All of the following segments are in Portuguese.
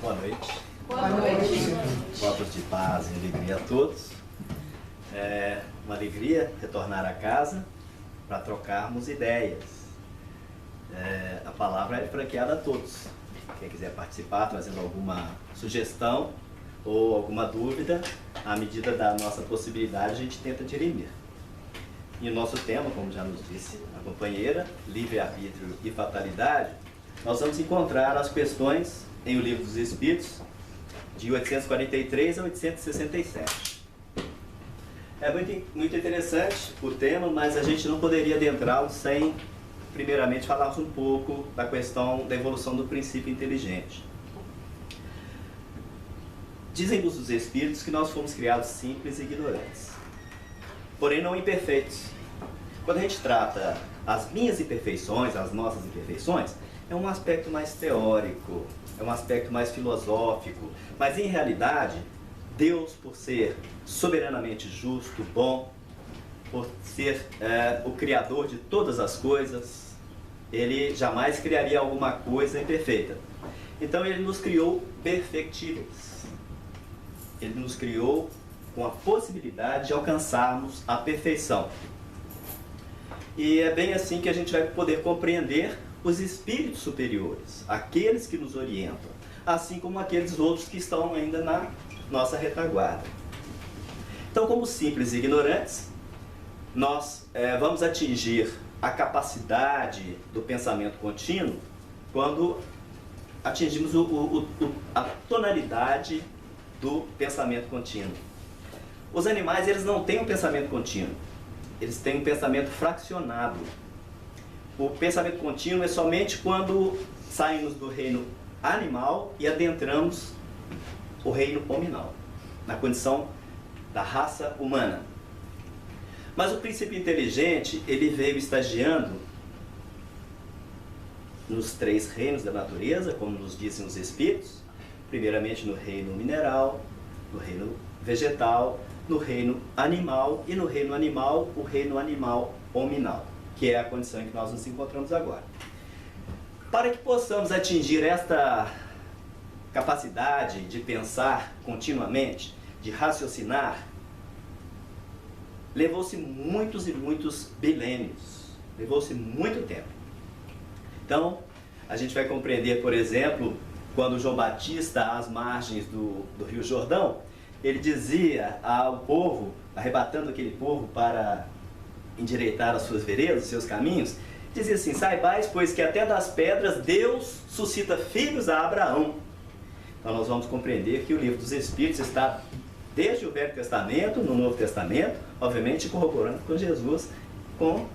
Boa noite. Boa noite. Votos de paz e alegria a todos. É uma alegria retornar a casa para trocarmos ideias. A palavra é franqueada a todos. Quem quiser participar, trazendo alguma sugestão ou alguma dúvida, à medida da nossa possibilidade, a gente tenta dirimir. E o nosso tema, como já nos disse a companheira, livre-arbítrio e fatalidade, nós vamos encontrar as questões em O Livro dos Espíritos, de 843 a 867. É muito interessante o tema, mas a gente não poderia adentrá-lo sem, primeiramente, falarmos um pouco da questão da evolução do princípio inteligente. Dizem-nos os Espíritos que nós fomos criados simples e ignorantes, porém não imperfeitos. Quando a gente trata as minhas imperfeições, as nossas imperfeições, é um aspecto mais teórico, é um aspecto mais filosófico, mas em realidade, Deus, por ser soberanamente justo, bom, por ser o Criador de todas as coisas, Ele jamais criaria alguma coisa imperfeita. Então Ele nos criou perfectíveis. Ele nos criou com a possibilidade de alcançarmos a perfeição. E é bem assim que a gente vai poder compreender os espíritos superiores, aqueles que nos orientam, assim como aqueles outros que estão ainda na nossa retaguarda. Então, como simples e ignorantes, nós vamos atingir a capacidade do pensamento contínuo quando atingimos a tonalidade do pensamento contínuo. Os animais, eles não têm um pensamento contínuo, eles têm um pensamento fracionado. O pensamento contínuo é somente quando saímos do reino animal e adentramos o reino hominal, na condição da raça humana. Mas o princípio inteligente, ele veio estagiando nos 3 reinos da natureza, como nos dizem os Espíritos, primeiramente no reino mineral, no reino vegetal, no reino animal e no reino animal, o reino animal hominal, que é a condição em que nós nos encontramos agora. Para que possamos atingir esta capacidade de pensar continuamente, de raciocinar, levou-se muitos e muitos bilênios, levou-se muito tempo. Então, a gente vai compreender, por exemplo, quando João Batista, às margens do Rio Jordão, ele dizia ao povo, arrebatando aquele povo para endireitar as suas veredas, os seus caminhos, dizia assim: saibais, pois que até das pedras Deus suscita filhos a Abraão. Então nós vamos compreender que o Livro dos Espíritos está desde o Velho Testamento, no Novo Testamento, obviamente corroborando com Jesus, com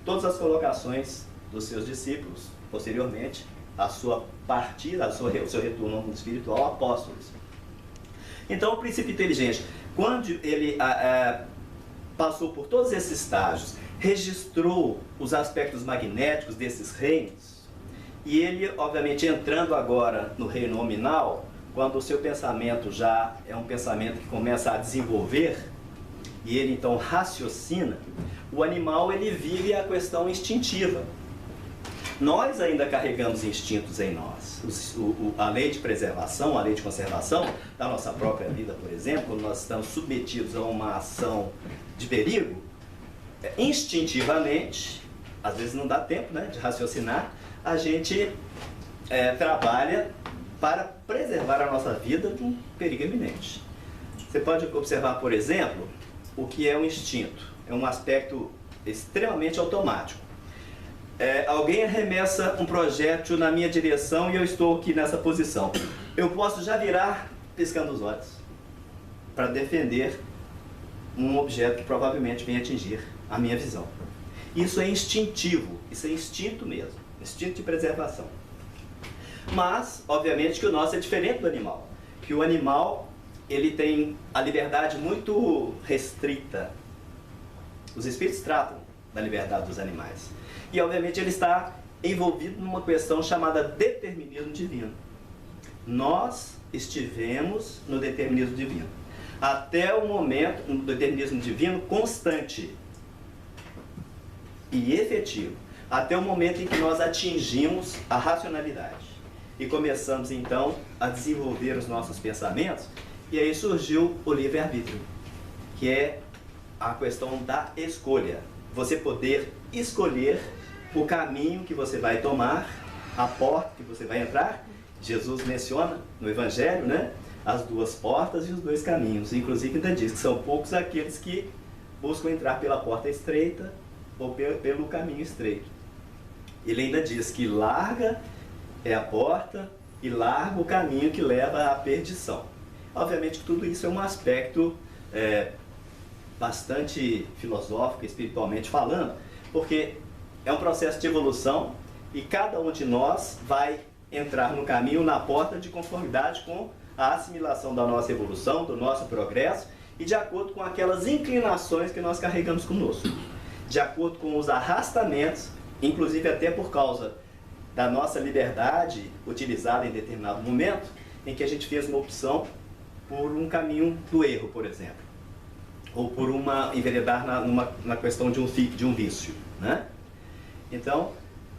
todas as colocações dos seus discípulos, posteriormente a sua partida, o seu retorno espiritual, apóstolos. Então o princípio inteligente, quando ele passou por todos esses estágios, registrou os aspectos magnéticos desses reinos, e ele, obviamente, entrando agora no reino nominal, quando o seu pensamento já é um pensamento que começa a desenvolver, e ele então raciocina, o animal ele vive a questão instintiva. Nós ainda carregamos instintos em nós. A lei de preservação, a lei de conservação da nossa própria vida, por exemplo, quando nós estamos submetidos a uma ação de perigo, instintivamente, às vezes não dá tempo, né, de raciocinar, a gente trabalha para preservar a nossa vida de um perigo iminente. Você pode observar, por exemplo, o que é um instinto. É um aspecto extremamente automático. Alguém arremessa um projétil na minha direção e eu estou aqui nessa posição. Eu posso já virar piscando os olhos para defender um objeto que provavelmente vem atingir a minha visão. Isso é instintivo, isso é instinto mesmo, instinto de preservação. Mas, obviamente, que o nosso é diferente do animal. Que o animal, ele tem a liberdade muito restrita. Os espíritos tratam da liberdade dos animais. E, obviamente, ele está envolvido numa questão chamada determinismo divino. Nós estivemos no determinismo divino. Até o momento, no determinismo divino constante e efetivo. Até o momento em que nós atingimos a racionalidade. e começamos então a desenvolver os nossos pensamentos, e aí surgiu o livre-arbítrio, que é a questão da escolha. Você poder escolher o caminho que você vai tomar, a porta que você vai entrar. Jesus menciona no Evangelho, né, as duas portas e os dois caminhos. Inclusive ainda diz que são poucos aqueles que buscam entrar pela porta estreita ou pelo caminho estreito. Ele ainda diz que larga é a porta e largo o caminho que leva à perdição. Obviamente que tudo isso é um aspecto bastante filosófico, espiritualmente falando, porque é um processo de evolução e cada um de nós vai entrar no caminho, na porta, de conformidade com a assimilação da nossa evolução, do nosso progresso e de acordo com aquelas inclinações que nós carregamos conosco, de acordo com os arrastamentos, inclusive até por causa da nossa liberdade utilizada em determinado momento, em que a gente fez uma opção por um caminho do erro, por exemplo, ou por enveredar na questão de um vício, né? Então,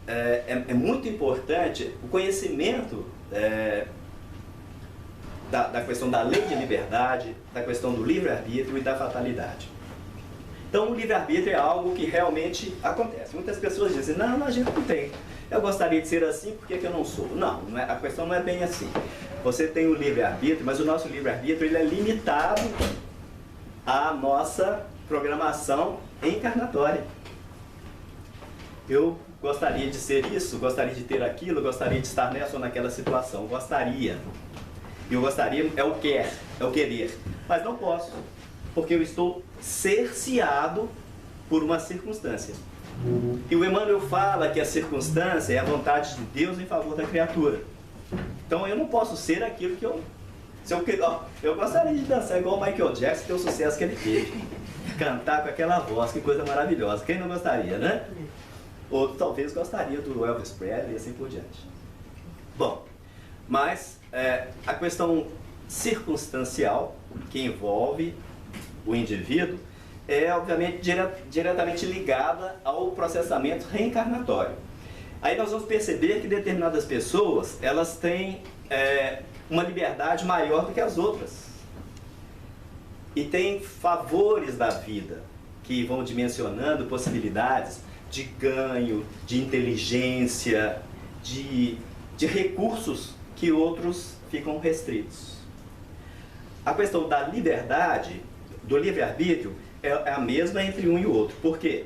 é muito importante o conhecimento da questão da lei de liberdade, da questão do livre-arbítrio e da fatalidade. Então, o livre-arbítrio é algo que realmente acontece. Muitas pessoas dizem, não, a gente não tem. Eu gostaria de ser assim, por que eu não sou? Não, a questão não é bem assim. Você tem o livre-arbítrio, mas o nosso livre-arbítrio ele é limitado à nossa programação encarnatória. Eu gostaria de ser isso, gostaria de ter aquilo, gostaria de estar nessa ou naquela situação. Gostaria. E o gostaria é o querer. Mas não posso, porque eu estou cerceado por uma circunstância. E o Emmanuel fala que a circunstância é a vontade de Deus em favor da criatura. Então eu não posso ser aquilo que eu... Eu gostaria de dançar igual o Michael Jackson, ter o sucesso que ele teve. Cantar com aquela voz, que coisa maravilhosa. Quem não gostaria, né? Outro talvez gostaria do Elvis Presley e assim por diante. Bom, mas a questão circunstancial que envolve o indivíduo é obviamente diretamente ligada ao processamento reencarnatório. Aí nós vamos perceber que determinadas pessoas, elas têm uma liberdade maior do que as outras. E tem favores da vida que vão dimensionando possibilidades de ganho, de inteligência, de recursos que outros ficam restritos. A questão da liberdade, do livre-arbítrio, é a mesma entre um e o outro. Por quê?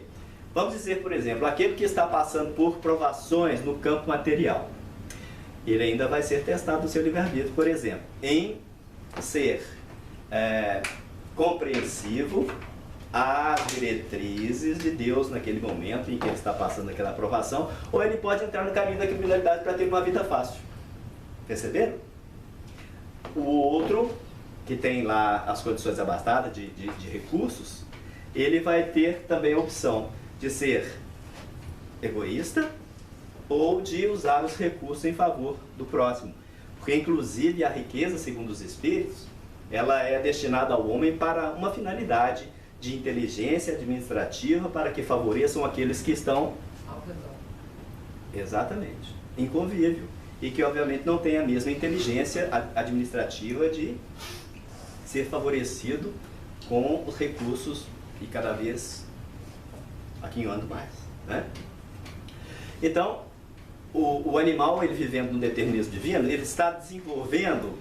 Vamos dizer, por exemplo, aquele que está passando por provações no campo material. Ele ainda vai ser testado no seu livre-arbítrio, por exemplo, em ser compreensivo às diretrizes de Deus naquele momento em que ele está passando aquela aprovação, ou ele pode entrar no caminho da criminalidade para ter uma vida fácil. Perceberam? O outro, que tem lá as condições abastadas de recursos, ele vai ter também a opção de ser egoísta ou de usar os recursos em favor do próximo. Porque, inclusive, a riqueza, segundo os espíritos, ela é destinada ao homem para uma finalidade de inteligência administrativa para que favoreçam aqueles que estão... Exatamente. Em convívio. E que, obviamente, não tem a mesma inteligência administrativa de ser favorecido com os recursos e cada vez aquinhando mais, né? Então, o animal, ele vivendo no determinismo divino, ele está desenvolvendo,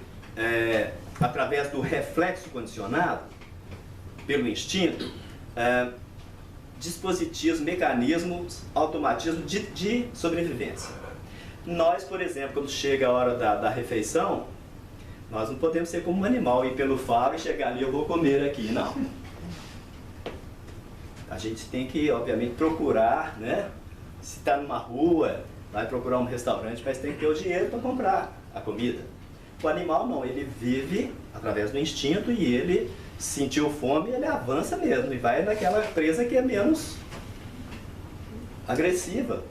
através do reflexo condicionado, pelo instinto, dispositivos, mecanismos, automatismo de sobrevivência. Nós, por exemplo, quando chega a hora da refeição, nós não podemos ser como um animal, ir pelo faro e chegar ali, eu vou comer aqui, não. A gente tem que, obviamente, procurar, né? Se está numa rua, vai procurar um restaurante, mas tem que ter o dinheiro para comprar a comida. O animal não, ele vive através do instinto e ele sentiu fome, ele avança mesmo e vai naquela presa que é menos agressiva,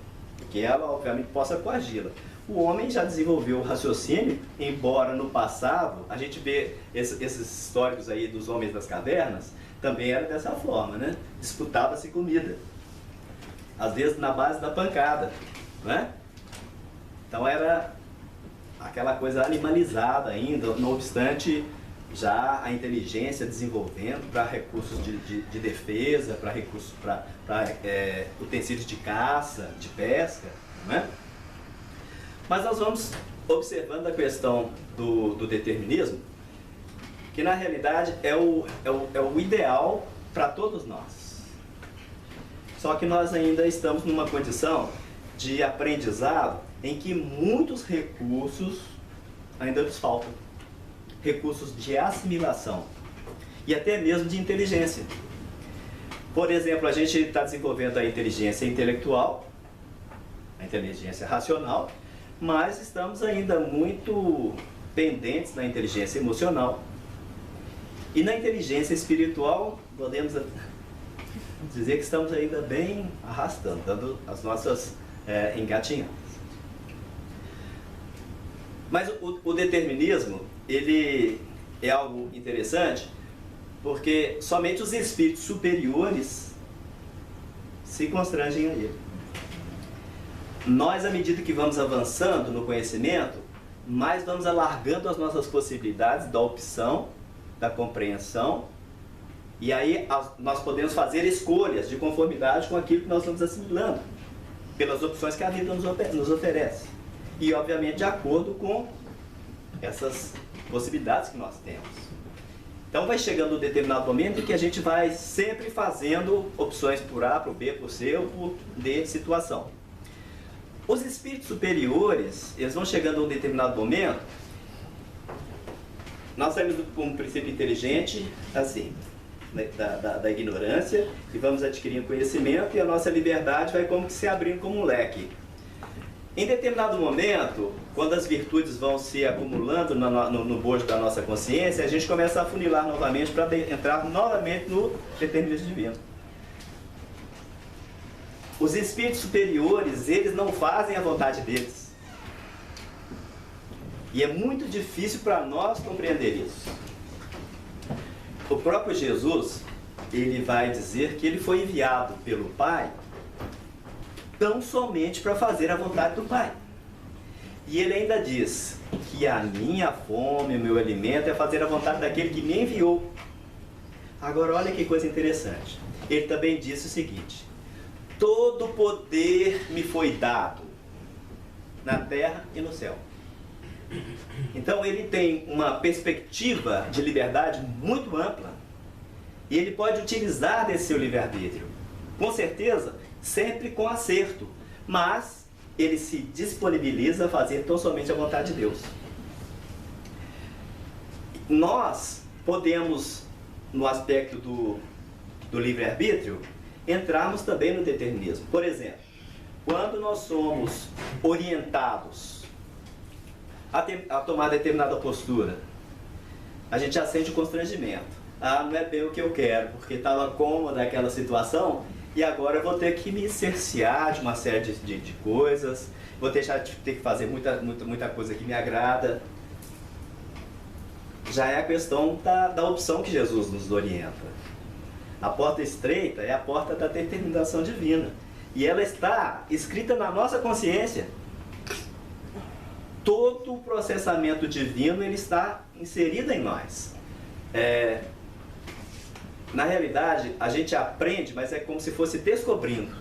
que ela, obviamente, possa coagi-la. O homem já desenvolveu o raciocínio, embora no passado, a gente vê esses históricos aí dos homens das cavernas, também era dessa forma, né? Disputava-se comida. Às vezes na base da pancada, né? Então era aquela coisa animalizada ainda, não obstante já a inteligência desenvolvendo para recursos de defesa, para recursos para utensílios de caça, de pesca, não é? Mas nós vamos observando a questão do determinismo, que na realidade é o ideal para todos nós. Só que nós ainda estamos numa condição de aprendizado em que muitos recursos ainda nos faltam. Recursos de assimilação e até mesmo de inteligência. Por exemplo, a gente está desenvolvendo a inteligência intelectual, a inteligência racional, mas estamos ainda muito pendentes na inteligência emocional. E na inteligência espiritual, podemos dizer que estamos ainda bem arrastando, dando as nossas engatinhadas. Mas o determinismo, ele é algo interessante, porque somente os espíritos superiores se constrangem a ele. Nós, à medida que vamos avançando no conhecimento, mais vamos alargando as nossas possibilidades da opção, da compreensão, e aí nós podemos fazer escolhas de conformidade com aquilo que nós estamos assimilando, pelas opções que a vida nos oferece. E, obviamente, de acordo com essas possibilidades que nós temos. Então vai chegando um determinado momento em que a gente vai sempre fazendo opções por A, por B, por C ou por D situação. Os espíritos superiores, eles vão chegando a um determinado momento, nós saímos com um princípio inteligente, assim, da ignorância, e vamos adquirindo conhecimento, e a nossa liberdade vai como que se abrindo como um leque. Em determinado momento, quando as virtudes vão se acumulando no bojo da nossa consciência, a gente começa a afunilar novamente para entrar novamente no determinismo divino. Os espíritos superiores, eles não fazem a vontade deles. E é muito difícil para nós compreender isso. O próprio Jesus, ele vai dizer que ele foi enviado pelo Pai tão somente para fazer a vontade do Pai. E ele ainda diz que a minha fome, o meu alimento é fazer a vontade daquele que me enviou. Agora olha que coisa interessante. Ele também disse o seguinte: todo poder me foi dado na terra e no céu. Então ele tem uma perspectiva de liberdade muito ampla e ele pode utilizar desse seu livre-arbítrio, com certeza, sempre com acerto, mas ele se disponibiliza a fazer tão somente a vontade de Deus. Nós podemos, no aspecto do livre-arbítrio, entrarmos também no determinismo. Por exemplo, quando nós somos orientados a tomar determinada postura, a gente já sente o constrangimento. Ah, não é bem o que eu quero, porque estava cômoda aquela situação e agora eu vou ter que me cercear de uma série de coisas, vou ter que fazer muita coisa que me agrada. Já é a questão da opção que Jesus nos orienta. A porta estreita é a porta da determinação divina. E ela está escrita na nossa consciência. Todo o processamento divino ele está inserido em nós. Na realidade, a gente aprende, mas é como se fosse descobrindo,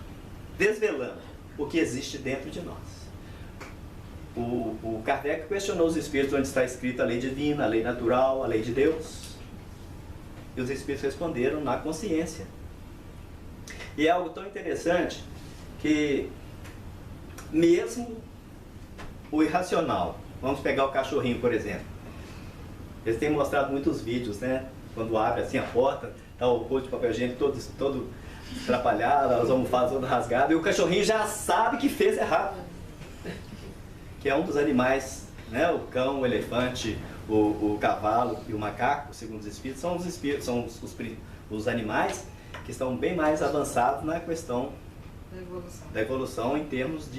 desvelando o que existe dentro de nós. O Kardec questionou os espíritos onde está escrita a lei divina, a lei natural, a lei de Deus. E os espíritos responderam na consciência. E é algo tão interessante que mesmo o irracional, vamos pegar o cachorrinho, por exemplo. Eles têm mostrado muitos vídeos, né? Quando abre assim a porta, tá o rolo de papel higiênico todo atrapalhado, as almofadas todas rasgadas, e o cachorrinho já sabe que fez errado. Que é um dos animais, né? O cão, o elefante, o cavalo e o macaco, segundo os espíritos, são os animais que estão bem mais avançados na questão da evolução em termos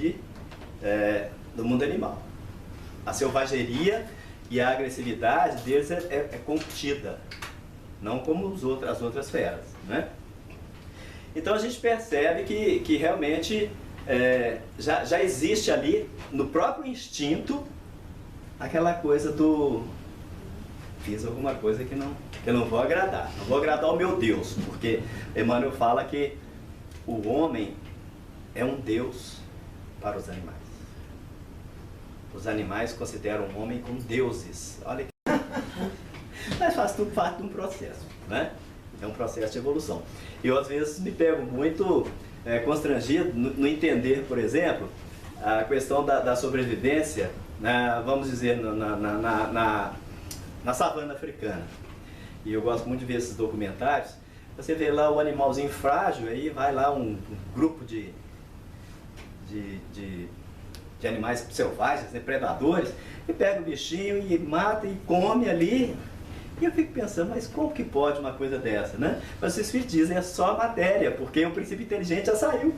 do mundo animal. A selvageria e a agressividade deles é contida, não como as outras feras, né? Então a gente percebe que realmente já existe ali, no próprio instinto, aquela coisa do fiz alguma coisa que eu não vou agradar. Não vou agradar ao meu Deus, porque Emmanuel fala que o homem é um Deus para os animais. Os animais consideram o homem como deuses. Olha que... Mas faz tudo parte de um processo, né? É um processo de evolução. E eu às vezes me pego muito constrangido no entender, por exemplo, a questão da sobrevivência, vamos dizer, na savana africana. E eu gosto muito de ver esses documentários. Você vê lá o animalzinho frágil, aí vai lá um grupo de animais selvagens, né, predadores, e pega o bichinho e mata e come ali. E eu fico pensando, mas como que pode uma coisa dessa, né? Mas os espíritos dizem, é só matéria, porque o princípio inteligente já saiu.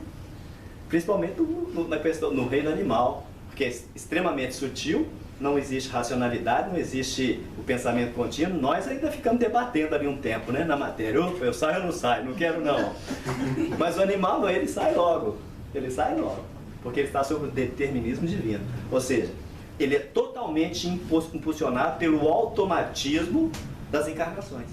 Principalmente na questão, no reino animal, porque é extremamente sutil, não existe racionalidade, não existe o pensamento contínuo. Nós ainda ficamos debatendo ali um tempo, né, na matéria. Opa, eu saio ou não saio? Não quero não. Mas o animal não, ele sai logo. Ele sai logo, porque ele está sob o determinismo divino. Ou seja, ele é totalmente impulsionado pelo automatismo das encarnações.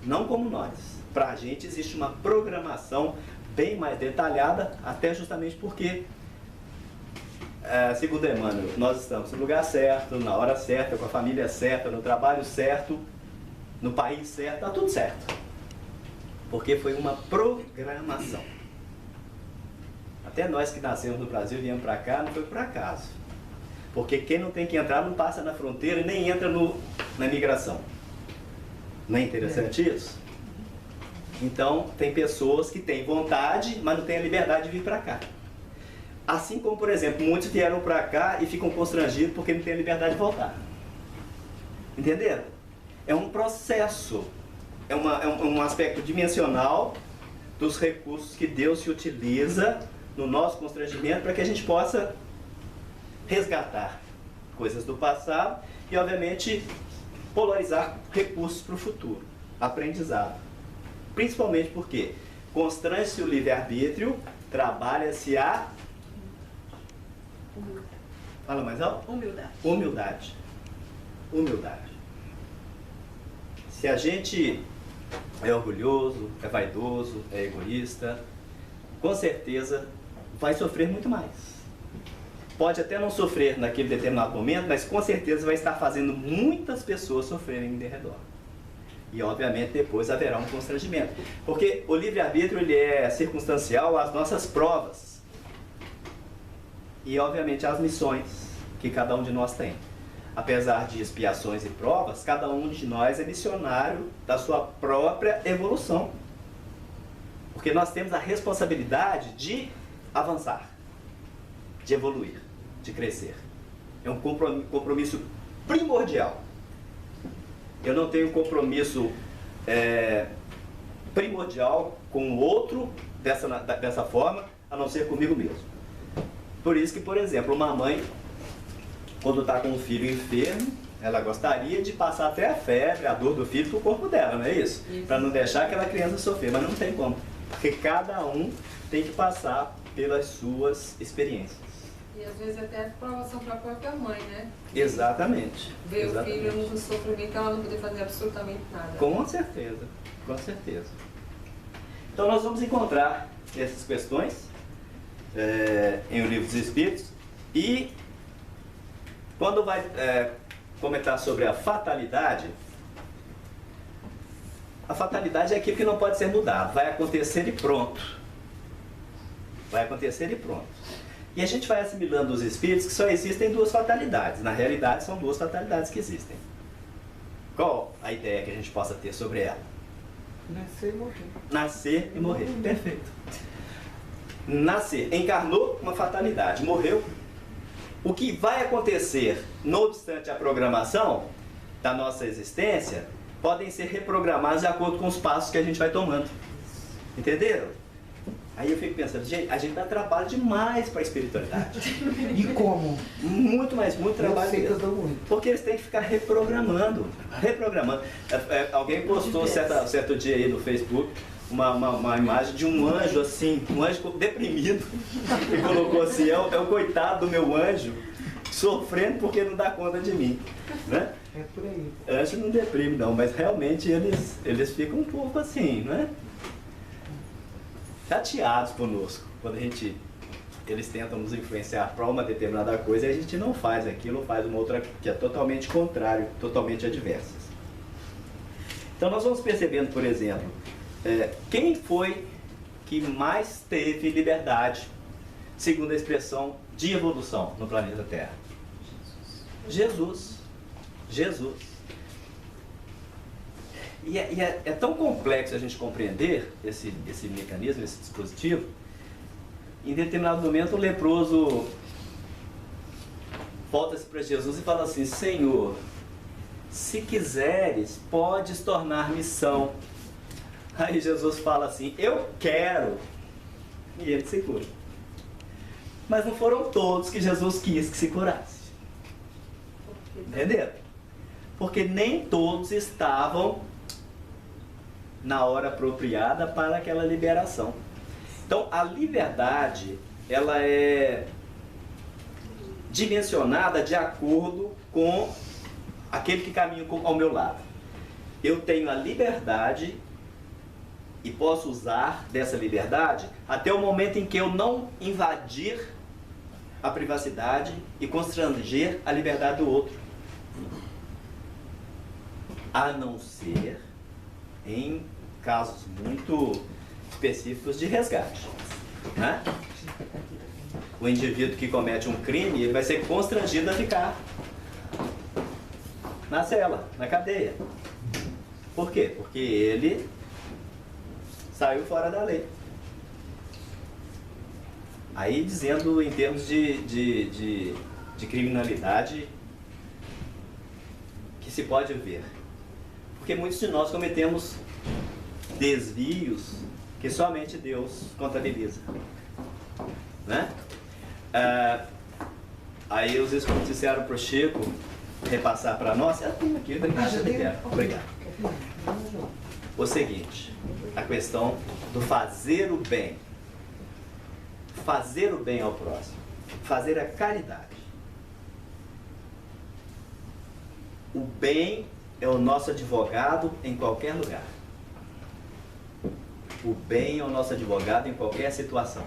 Não como nós. Para a gente existe uma programação bem mais detalhada, até justamente porque, segundo Emmanuel, nós estamos no lugar certo, na hora certa, com a família certa, no trabalho certo, no país certo, está tudo certo. Porque foi uma programação. Até nós que nascemos no Brasil e viemos para cá, não foi por acaso. Porque quem não tem que entrar não passa na fronteira e nem entra na imigração. Não é interessante isso? Então, tem pessoas que têm vontade, mas não têm a liberdade de vir para cá. Assim como, por exemplo, muitos vieram para cá e ficam constrangidos porque não têm a liberdade de voltar. Entenderam? É um processo, é um aspecto dimensional dos recursos que Deus se utiliza no nosso constrangimento para que a gente possa resgatar coisas do passado e, obviamente, polarizar recursos para o futuro, aprendizado. Principalmente porque constrange-se o livre-arbítrio, trabalha-se a... Fala mais alto? Humildade. Humildade. Se a gente é orgulhoso, é vaidoso, é egoísta, com certeza vai sofrer muito mais. Pode até não sofrer naquele determinado momento, mas com certeza vai estar fazendo muitas pessoas sofrerem de redor. E obviamente depois haverá um constrangimento. Porque o livre-arbítrio ele é circunstancial às nossas provas. E obviamente às missões que cada um de nós tem. Apesar de expiações e provas, cada um de nós é missionário da sua própria evolução. Porque nós temos a responsabilidade de avançar, de evoluir, de crescer. É um compromisso primordial. Eu não tenho compromisso primordial com o outro dessa forma, a não ser comigo mesmo. Por isso que, por exemplo, uma mãe, quando está com um filho enfermo, ela gostaria de passar até a febre, a dor do filho para o corpo dela, não é isso? Para não deixar aquela criança sofrer, mas não tem como. Porque cada um tem que passar pelas suas experiências. E às vezes até provação para a própria mãe, né? Exatamente. Ver o filho no sofrimento, ela não poder fazer absolutamente nada. Com certeza, com certeza. Então nós vamos encontrar essas questões em O Livro dos Espíritos e quando vai comentar sobre a fatalidade é aquilo que não pode ser mudado, vai acontecer e pronto. Vai acontecer e pronto. E a gente vai assimilando os espíritos que só existem duas fatalidades. Na realidade, são duas fatalidades que existem. Qual a ideia que a gente possa ter sobre ela? Nascer e morrer. Nascer e morrer. Perfeito. Nascer. Encarnou, uma fatalidade. Morreu. O que vai acontecer, não obstante a programação da nossa existência, podem ser reprogramados de acordo com os passos que a gente vai tomando. Entenderam? Aí eu fico pensando, gente, a gente dá trabalho demais para a espiritualidade. E como? Muito trabalho mesmo. Porque eles têm que ficar reprogramando. Alguém postou certo dia aí no Facebook uma imagem de um anjo assim, um anjo deprimido. E colocou assim, é o coitado do meu anjo, sofrendo porque não dá conta de mim, né? É por aí. Antes não deprime não, mas realmente eles ficam um pouco assim, né? Chateados conosco, quando eles tentam nos influenciar para uma determinada coisa e a gente não faz aquilo, faz uma outra que é totalmente contrário, totalmente adversas. Então nós vamos percebendo, por exemplo, quem foi que mais teve liberdade, segundo a expressão de evolução no planeta Terra? Jesus. Jesus. E é tão complexo a gente compreender esse mecanismo, esse dispositivo. Em determinado momento o leproso volta-se para Jesus e fala assim: Senhor, se quiseres, podes tornar-me são. Aí Jesus fala assim: eu quero. E ele se cura. Mas não foram todos que Jesus quis que se curasse. Entenderam? Porque nem todos estavam na hora apropriada para aquela liberação. Então a liberdade, ela é dimensionada de acordo com aquele que caminha ao meu lado. Eu tenho a liberdade e posso usar dessa liberdade até o momento em que eu não invadir a privacidade e constranger a liberdade do outro. A não ser em casos muito específicos de resgate, né? O indivíduo que comete um crime, ele vai ser constrangido a ficar na cela, na cadeia. Por quê? Porque ele saiu fora da lei. Aí dizendo em termos de criminalidade que se pode ver. Porque muitos de nós cometemos desvios que somente Deus contabiliza, né? Aí os espíritos disseram para o Chico repassar para nós. Tem aqui, obrigado. O seguinte, a questão do fazer o bem. Fazer o bem ao próximo. Fazer a caridade. O bem é o nosso advogado em qualquer lugar. O bem é o nosso advogado em qualquer situação.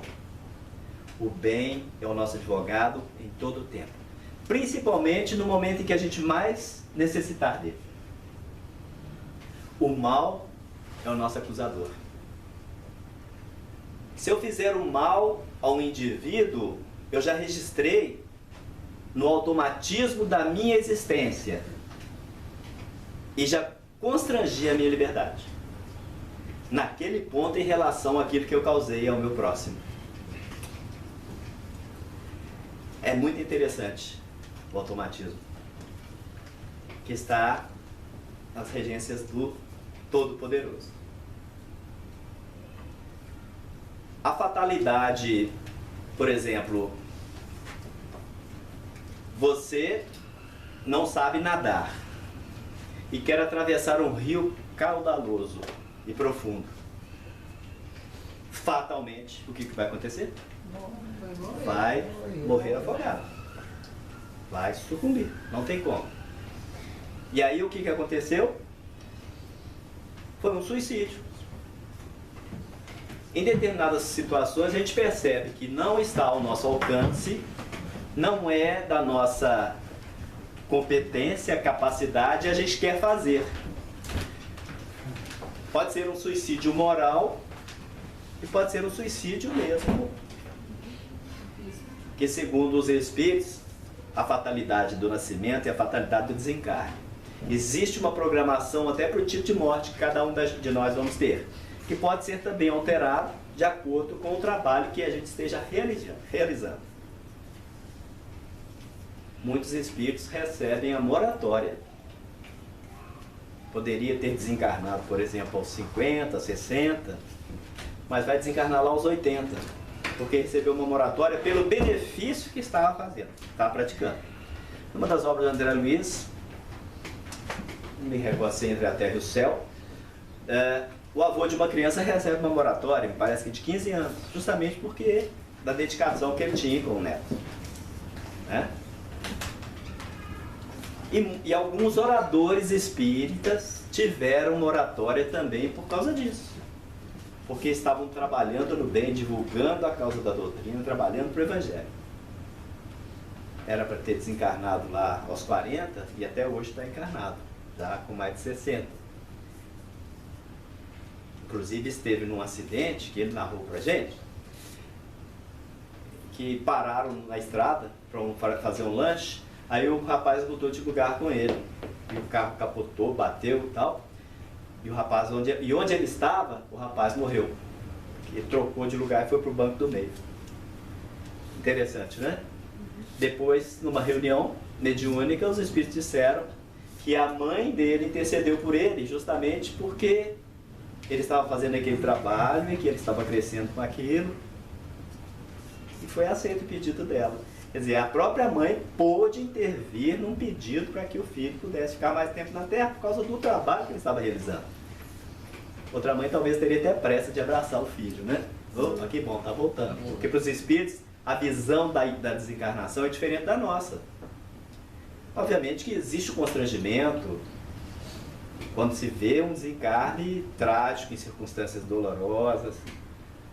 O bem é o nosso advogado em todo o tempo. Principalmente no momento em que a gente mais necessitar dele. O mal é o nosso acusador. Se eu fizer o mal ao indivíduo, eu já registrei no automatismo da minha existência e já constrangi a minha liberdade naquele ponto em relação àquilo que eu causei ao meu próximo. É muito interessante o automatismo que está nas regências do Todo-Poderoso. A fatalidade, por exemplo, você não sabe nadar e quer atravessar um rio caudaloso e profundo. Fatalmente, o que vai acontecer? Vai morrer afogado. Vai sucumbir. Não tem como. E aí o que aconteceu? Foi um suicídio. Em determinadas situações a gente percebe que não está ao nosso alcance, não é da nossa competência, capacidade, a gente quer fazer. Pode ser um suicídio moral e pode ser um suicídio mesmo. Que segundo os espíritos, a fatalidade do nascimento e a fatalidade do desencarne. Existe uma programação até para o tipo de morte que cada um de nós vamos ter, que pode ser também alterado de acordo com o trabalho que a gente esteja realizando. Muitos espíritos recebem a moratória. Poderia ter desencarnado, por exemplo, aos 50, 60, mas vai desencarnar lá aos 80, porque recebeu uma moratória pelo benefício que estava fazendo, estava praticando. Uma das obras de André Luiz, Me Regocei Entre a Terra e o Céu, o avô de uma criança recebe uma moratória, me parece que de 15 anos, justamente porque da dedicação que ele tinha com o neto, né? E alguns oradores espíritas tiveram uma oratória também por causa disso. Porque estavam trabalhando no bem, divulgando a causa da doutrina, trabalhando para o Evangelho. Era para ter desencarnado lá aos 40 e até hoje está encarnado, já com mais de 60. Inclusive esteve num acidente que ele narrou para a gente, que pararam na estrada para fazer um lanche, aí o rapaz mudou de lugar com ele. E o carro capotou, bateu e tal. E o rapaz, onde ele estava, o rapaz morreu. Ele trocou de lugar e foi para o banco do meio. Interessante, né? Depois, numa reunião mediúnica, os espíritos disseram que a mãe dele intercedeu por ele, justamente porque ele estava fazendo aquele trabalho e que ele estava crescendo com aquilo. E foi aceito o pedido dela. Quer dizer, a própria mãe pôde intervir num pedido para que o filho pudesse ficar mais tempo na Terra por causa do trabalho que ele estava realizando. Outra mãe talvez teria até pressa de abraçar o filho, né? Opa, que bom, tá voltando. Porque para os espíritos, a visão da desencarnação é diferente da nossa. Obviamente que existe o constrangimento quando se vê um desencarne trágico, em circunstâncias dolorosas.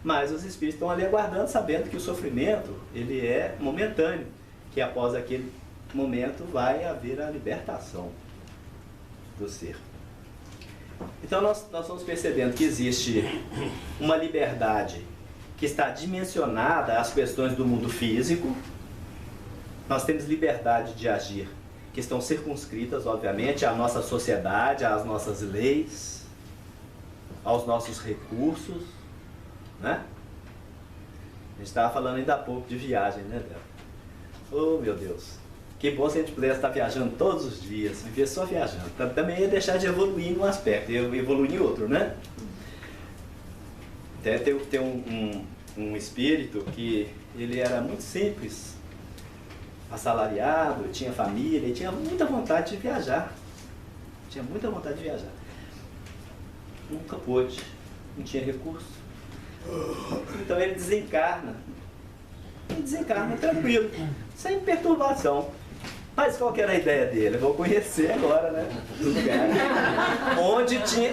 Mas os espíritos estão ali aguardando, sabendo que o sofrimento ele é momentâneo, que após aquele momento vai haver a libertação do ser. Então nós vamos percebendo que existe uma liberdade que está dimensionada às questões do mundo físico. Nós temos liberdade de agir, que estão circunscritas, obviamente, à nossa sociedade, às nossas leis, aos nossos recursos, né? A gente estava falando ainda há pouco de viagem, né, Débora? Oh, meu Deus! Que bom se a gente pudesse estar viajando todos os dias, viver só viajando. Também ia deixar de evoluir em um aspecto, ia evoluir em outro, né? Até tem um espírito que ele era muito simples, assalariado, tinha família, e tinha muita vontade de viajar. Tinha muita vontade de viajar. Nunca pôde, não tinha recurso. Então ele desencarna. Ele desencarna tranquilo, sem perturbação. Mas qual que era a ideia dele? Eu vou conhecer agora, né? O lugar. Onde tinha...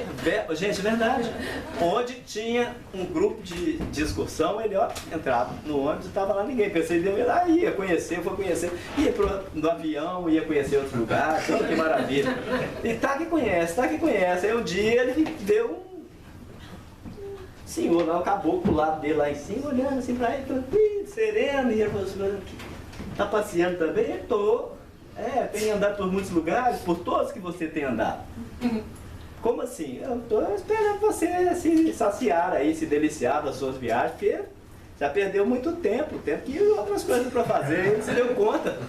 Gente, é verdade. Onde tinha um grupo de excursão, ele entrava no ônibus e estava lá ninguém. Pensei, ele lá, ia conhecer, foi conhecer. Ia no avião, ia conhecer outro lugar. Oh, que maravilha. E tá que conhece. Aí um dia ele deu um senhor, lá, um caboclo do lado dele lá em cima, olhando assim pra ele, tranquilo, sereno. E ele falou assim, tá passeando também? Eu tô. Tem andado por muitos lugares, por todos que você tem andado. Como assim? Eu estou esperando você se saciar aí, se deliciar das suas viagens, porque já perdeu muito tempo, que ir outras coisas para fazer, ele se deu conta.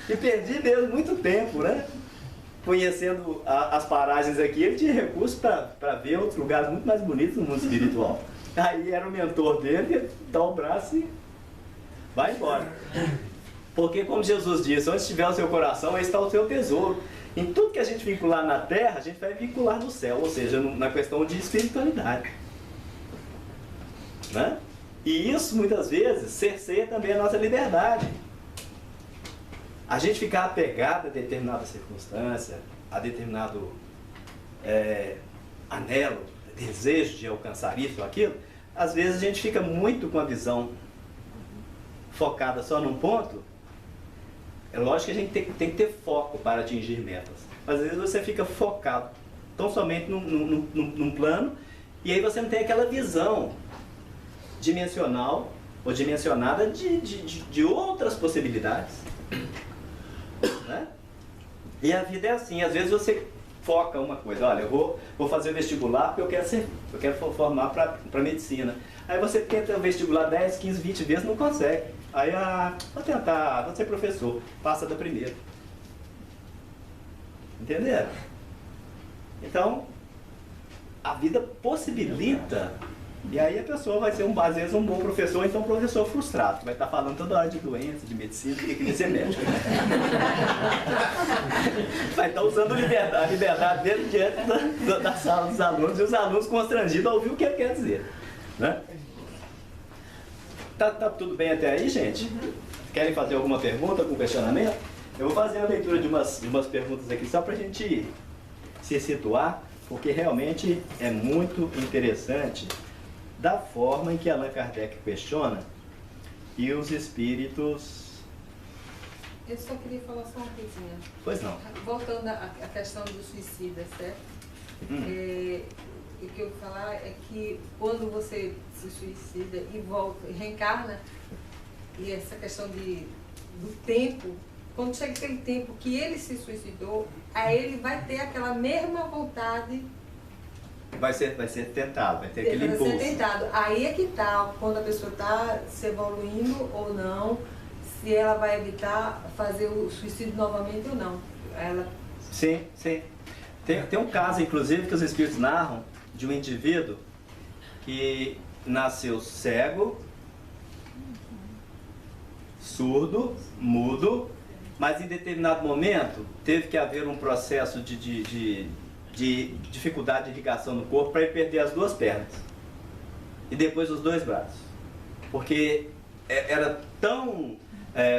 E perdi mesmo muito tempo, né? Conhecendo as paragens aqui, ele tinha recurso para ver outros lugares muito mais bonitos no mundo espiritual. Aí era o mentor dele, dá o braço e vai embora. Porque, como Jesus disse, onde estiver o seu coração, aí está o seu tesouro. Em tudo que a gente vincular na terra, a gente vai vincular no céu, ou seja, na questão de espiritualidade. Né? E isso, muitas vezes, cerceia também a nossa liberdade. A gente ficar apegado a determinada circunstância, a determinado anelo, desejo de alcançar isso ou aquilo, às vezes a gente fica muito com a visão focada só num ponto. É lógico que a gente tem que ter foco para atingir metas. Mas às vezes você fica focado tão somente num plano, e aí você não tem aquela visão dimensional ou dimensionada de outras possibilidades. Né? E a vida é assim, às vezes você foca uma coisa, olha, eu vou fazer o vestibular porque eu quero formar para medicina. Aí você tenta o vestibular 10, 15, 20 vezes, não consegue. Aí, vou tentar, vou ser professor, passa da primeira. Entenderam? Então, a vida possibilita, e aí a pessoa vai ser às vezes um bom professor, então um professor frustrado, que vai estar falando toda hora de doença, de medicina, que queria ser médico. Vai estar usando a liberdade dele diante da sala dos alunos, e os alunos constrangidos a ouvir o que ele quer dizer. Né? Tá tudo bem até aí, gente? Querem fazer alguma pergunta, algum questionamento? Eu vou fazer a leitura de umas perguntas aqui só para a gente se situar, porque realmente é muito interessante da forma em que Allan Kardec questiona e os espíritos... Eu só queria falar só uma coisinha. Pois não. Voltando à questão do suicida, certo? O que eu vou falar é que quando você se suicida e volta, e reencarna, e essa questão do tempo, quando chega aquele tempo que ele se suicidou, aí ele vai ter aquela mesma vontade. Vai ser tentado, vai ter aquele impulso. Vai ser tentado. Aí é que tá, quando a pessoa está se evoluindo ou não, se ela vai evitar fazer o suicídio novamente ou não. Ela... Sim, sim. Tem um caso, inclusive, que os espíritos narram de um indivíduo que nasceu cego, surdo, mudo, mas em determinado momento teve que haver um processo de dificuldade de irrigação no corpo para ele perder as duas pernas e depois os dois braços, porque era tão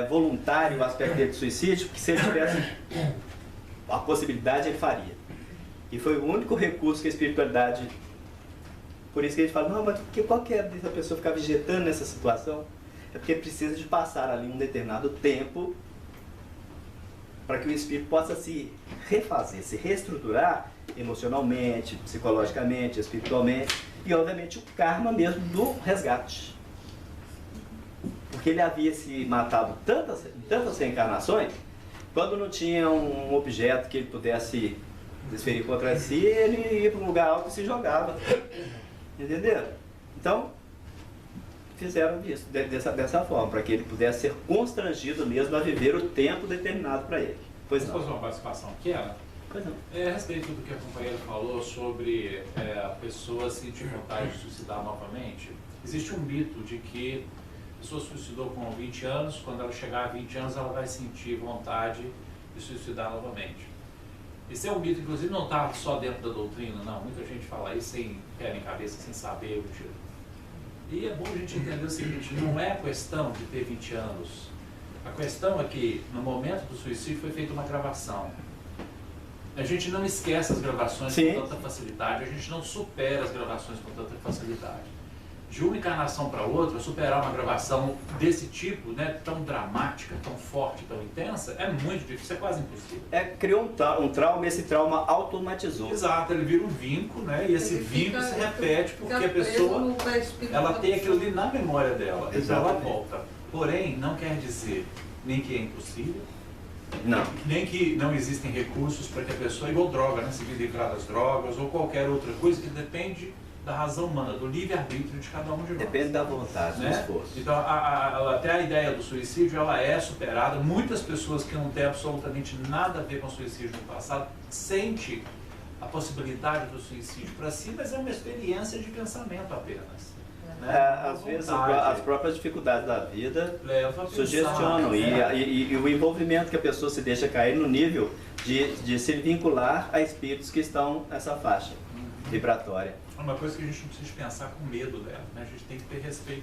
voluntário o aspecto dele de suicídio que se ele tivesse a possibilidade ele faria. E foi o único recurso que a espiritualidade... Por isso que a gente fala, não, mas qual que é dessa pessoa ficar vegetando nessa situação? É porque precisa de passar ali um determinado tempo para que o espírito possa se refazer, se reestruturar emocionalmente, psicologicamente, espiritualmente e, obviamente, o karma mesmo do resgate. Porque ele havia se matado em tantas reencarnações, quando não tinha um objeto que ele pudesse desferir contra si, ele ia para um lugar alto e se jogava. Entenderam? Então, fizeram isso dessa forma, para que ele pudesse ser constrangido mesmo a viver o tempo determinado para ele. Pois não. Posso fazer uma participação aqui, Ana? Pois não. A respeito do que a companheira falou sobre a pessoa sentir vontade de suicidar novamente, existe um mito de que a pessoa suicidou com 20 anos, quando ela chegar a 20 anos ela vai sentir vontade de suicidar novamente. Esse é um mito, inclusive não está só dentro da doutrina, não. Muita gente fala isso sem pé em cabeça, sem saber o motivo. E é bom a gente entender o seguinte, não é questão de ter 20 anos. A questão é que no momento do suicídio foi feita uma gravação. A gente não esquece as gravações Sim. com tanta facilidade, a gente não supera as gravações com tanta facilidade. De uma encarnação para outra, superar uma gravação desse tipo, né, tão dramática, tão forte, tão intensa, é muito difícil, é quase impossível. Criou um trauma e esse trauma automatizou. Exato, ele vira um vínculo, né, e esse Ele vínculo fica- se repete porque a fica preso pessoa, no perispírito ela da tem aquilo pessoa. ali na memória dela, então ela Exatamente. volta. Porém, não quer dizer nem que é impossível, Não. nem que não existem recursos para que a pessoa, igual droga, né, se livrar das drogas ou qualquer outra coisa que depende da razão humana, do livre-arbítrio de cada um de nós. Depende da vontade, do Né? esforço. Então, até a ideia do suicídio, ela é superada. Muitas pessoas que não têm absolutamente nada a ver com suicídio no passado, sentem a possibilidade do suicídio para si, mas é uma experiência de pensamento apenas. Né? Às vezes Vontade as próprias dificuldades da vida leva a pensar, sugestionam né? e o envolvimento que a pessoa se deixa cair no nível de se vincular a espíritos que estão nessa faixa vibratória. É uma coisa que a gente não precisa pensar com medo dela, né? A gente tem que ter respeito.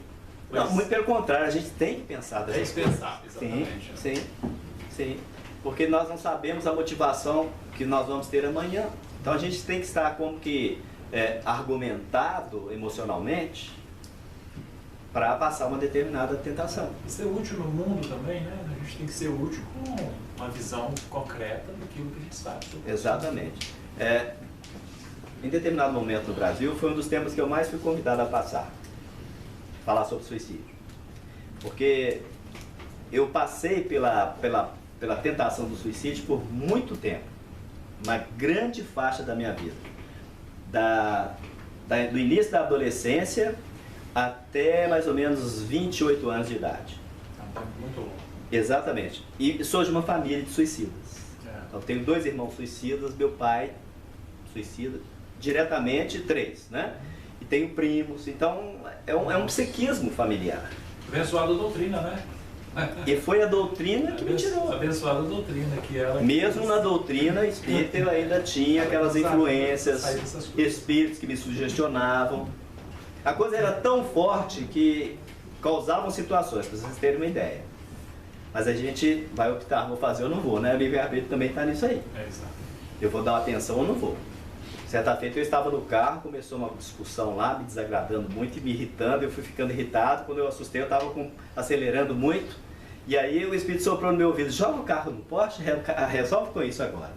Não, muito pelo contrário, a gente tem que pensar Tem dessa que pensar, Sim, exatamente. sim, sim. Porque nós não sabemos a motivação que nós vamos ter amanhã. Então a gente tem que estar como que argumentado emocionalmente para passar uma determinada tentação. E ser útil no mundo também, né? A gente tem que ser útil com uma visão concreta daquilo que a gente sabe. Exatamente. Em determinado momento no Brasil, foi um dos temas que eu mais fui convidado a passar. Falar sobre suicídio. Porque eu passei pela tentação do suicídio por muito tempo. Uma grande faixa da minha vida. Do início da adolescência até mais ou menos 28 anos de idade. É um tempo muito longo. Exatamente. E sou de uma família de suicidas. É. Eu tenho 2 irmãos suicidas, meu pai suicida, diretamente 3, né? E tenho primos, então é um psiquismo familiar. Abençoada doutrina, né? E foi a doutrina que me tirou. Abençoada doutrina, que ela... Mesmo na doutrina espírita eu ainda tinha aquelas influências, espíritos que me sugestionavam. A coisa era tão forte que causavam situações, para vocês terem uma ideia. Mas a gente vai optar, vou fazer ou não vou, né? O livre-arbítrio também está nisso aí. É, exato. Eu vou dar uma atenção ou não vou. Certa feita eu estava no carro, começou uma discussão lá, me desagradando muito e me irritando, eu fui ficando irritado, quando eu assustei eu estava acelerando muito, e aí o Espírito soprou no meu ouvido, joga o carro no poste, resolve com isso agora.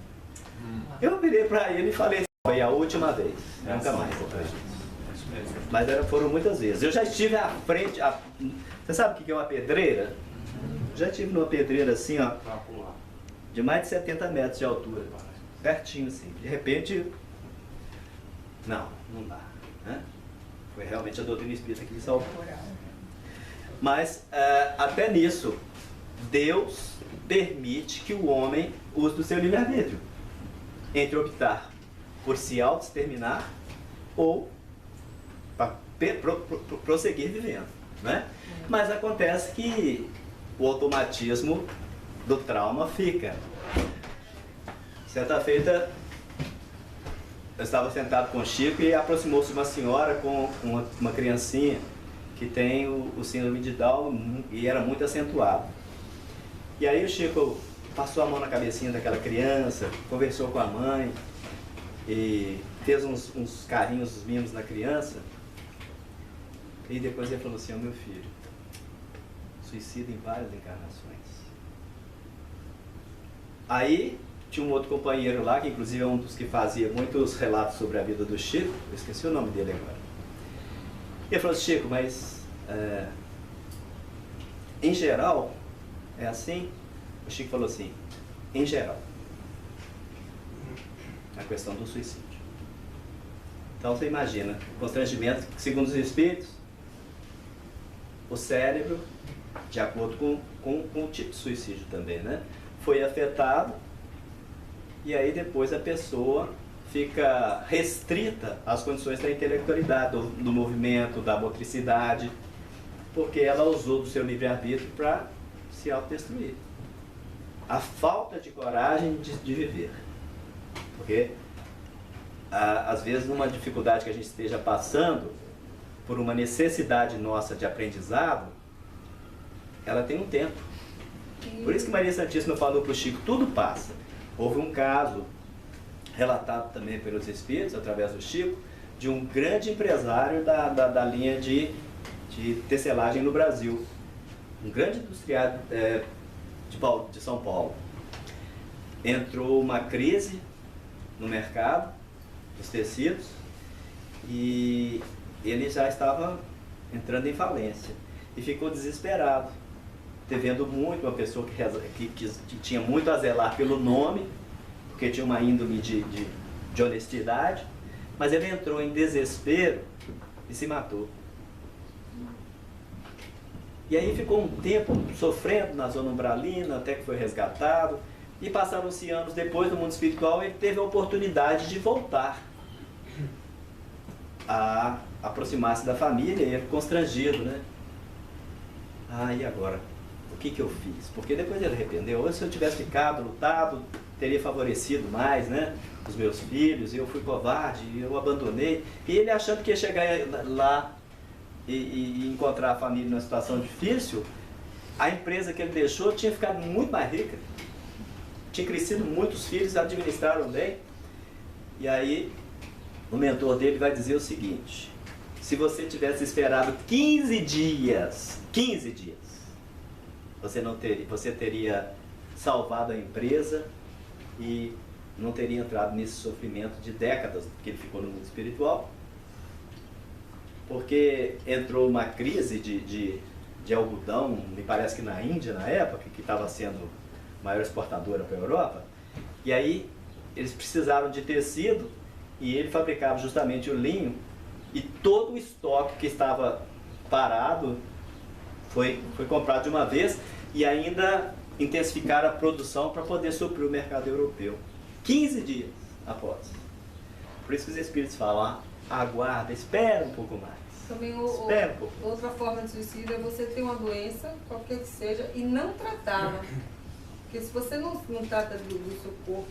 Eu virei para ele e falei assim, foi a última vez, nunca mais depois disso. É isso mesmo. Mas foram muitas vezes. Eu já estive à frente, você sabe o que é uma pedreira? Já estive numa pedreira assim, ó, Pra pular. de mais de 70 metros de altura, pertinho assim, de repente... Não dá. Né? Foi realmente a doutrina espírita que me salvou. Mas, até nisso, Deus permite que o homem use do seu livre-arbítrio. Entre optar por se autoexterminar ou para prosseguir vivendo. Né? Mas acontece que o automatismo do trauma fica. Certa feita, eu estava sentado com o Chico e aproximou-se uma senhora com uma criancinha que tem o síndrome de Down e era muito acentuado. E aí o Chico passou a mão na cabecinha daquela criança, conversou com a mãe e fez uns carinhos, uns mimos na criança. E depois ele falou assim, meu filho, suicida em várias encarnações. Aí tinha um outro companheiro lá, que inclusive é um dos que fazia muitos relatos sobre a vida do Chico, eu esqueci o nome dele agora. E ele falou assim, Chico, mas em geral é assim? O Chico falou assim, em geral, a questão do suicídio. Então você imagina, o constrangimento, segundo os espíritos, o cérebro, de acordo com o tipo de suicídio também, né? Foi afetado. E aí depois a pessoa fica restrita às condições da intelectualidade, do movimento, da motricidade, porque ela usou do seu livre-arbítrio para se autodestruir. A falta de coragem de viver. Porque, às vezes, numa dificuldade que a gente esteja passando, por uma necessidade nossa de aprendizado, ela tem um tempo. Por isso que Maria Santíssima falou para o Chico, tudo passa. Houve um caso, relatado também pelos Espíritos, através do Chico, de um grande empresário da linha de tecelagem no Brasil. Um grande industriário de São Paulo. Entrou uma crise no mercado dos tecidos e ele já estava entrando em falência. E ficou desesperado, devendo muito, uma pessoa que tinha muito a zelar pelo nome, porque tinha uma índole de honestidade, mas ele entrou em desespero e se matou. E aí ficou um tempo sofrendo na zona umbralina, até que foi resgatado, e passaram-se anos depois, no mundo espiritual, ele teve a oportunidade de voltar a aproximar-se da família, e ele constrangido, né? Ah, e agora? O que eu fiz? Porque depois ele arrependeu. Ou se eu tivesse ficado, lutado, teria favorecido mais, né? Os meus filhos, e eu fui covarde, e eu abandonei. E ele achando que ia chegar lá e encontrar a família numa situação difícil, a empresa que ele deixou tinha ficado muito mais rica. Tinha crescido muitos filhos, administraram bem. E aí, o mentor dele vai dizer o seguinte: se você tivesse esperado 15 dias, você teria salvado a empresa e não teria entrado nesse sofrimento de décadas que ele ficou no mundo espiritual, porque entrou uma crise de algodão, me parece que na Índia na época, que estava sendo a maior exportadora para a Europa, e aí eles precisaram de tecido e ele fabricava justamente o linho, e todo o estoque que estava parado foi comprado de uma vez e ainda intensificaram a produção para poder suprir o mercado europeu. 15 dias após. Por isso que os Espíritos falam, aguarda, espera um pouco mais. Também Espera um pouco. outra forma de suicídio é você ter uma doença, qualquer que seja, e não tratá-la. Porque se você não trata do seu corpo,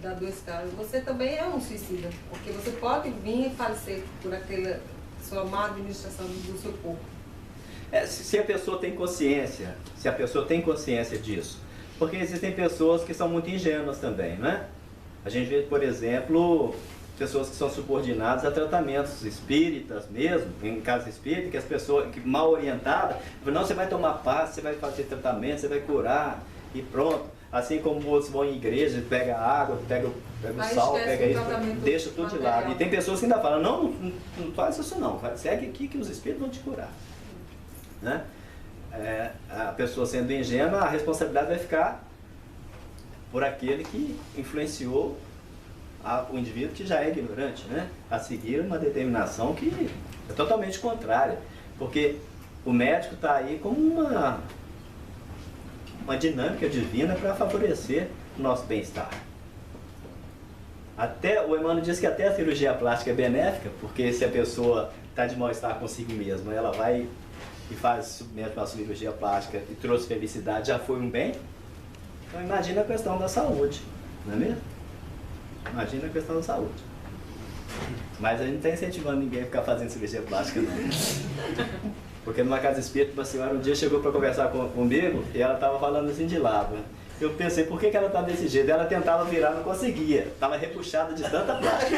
da doença, você também é um suicida. Porque você pode vir e falecer por aquela sua má administração do seu corpo. Se a pessoa tem consciência, se a pessoa tem consciência disso. Porque existem pessoas que são muito ingênuas também, né? A gente vê, por exemplo, pessoas que são subordinadas a tratamentos espíritas mesmo, em casa espírita, que as pessoas que mal orientadas, não, você vai tomar passe, você vai fazer tratamento, você vai curar e pronto. Assim como outros vão em igreja, pega água, pega o sal, pega isso, deixa tudo de lado. E tem pessoas que ainda falam, não faz isso não, segue aqui que os espíritos vão te curar. Né? A pessoa sendo ingênua, a responsabilidade vai ficar por aquele que influenciou o indivíduo que já é ignorante, né? A seguir uma determinação que é totalmente contrária. Porque o médico está aí como uma dinâmica divina para favorecer o nosso bem-estar. O Emmanuel diz que até a cirurgia plástica é benéfica, porque se a pessoa está de mal-estar consigo mesma, ela vai e submete uma cirurgia plástica e trouxe felicidade, já foi um bem. Então imagina a questão da saúde, não é mesmo? Imagina a questão da saúde. Mas a gente não está incentivando ninguém a ficar fazendo cirurgia plástica, não. Porque numa casa espírita, uma senhora um dia chegou para conversar comigo e ela estava falando assim de lado. Eu pensei, por que ela está desse jeito? Ela tentava virar, não conseguia. Estava repuxada de tanta plástica.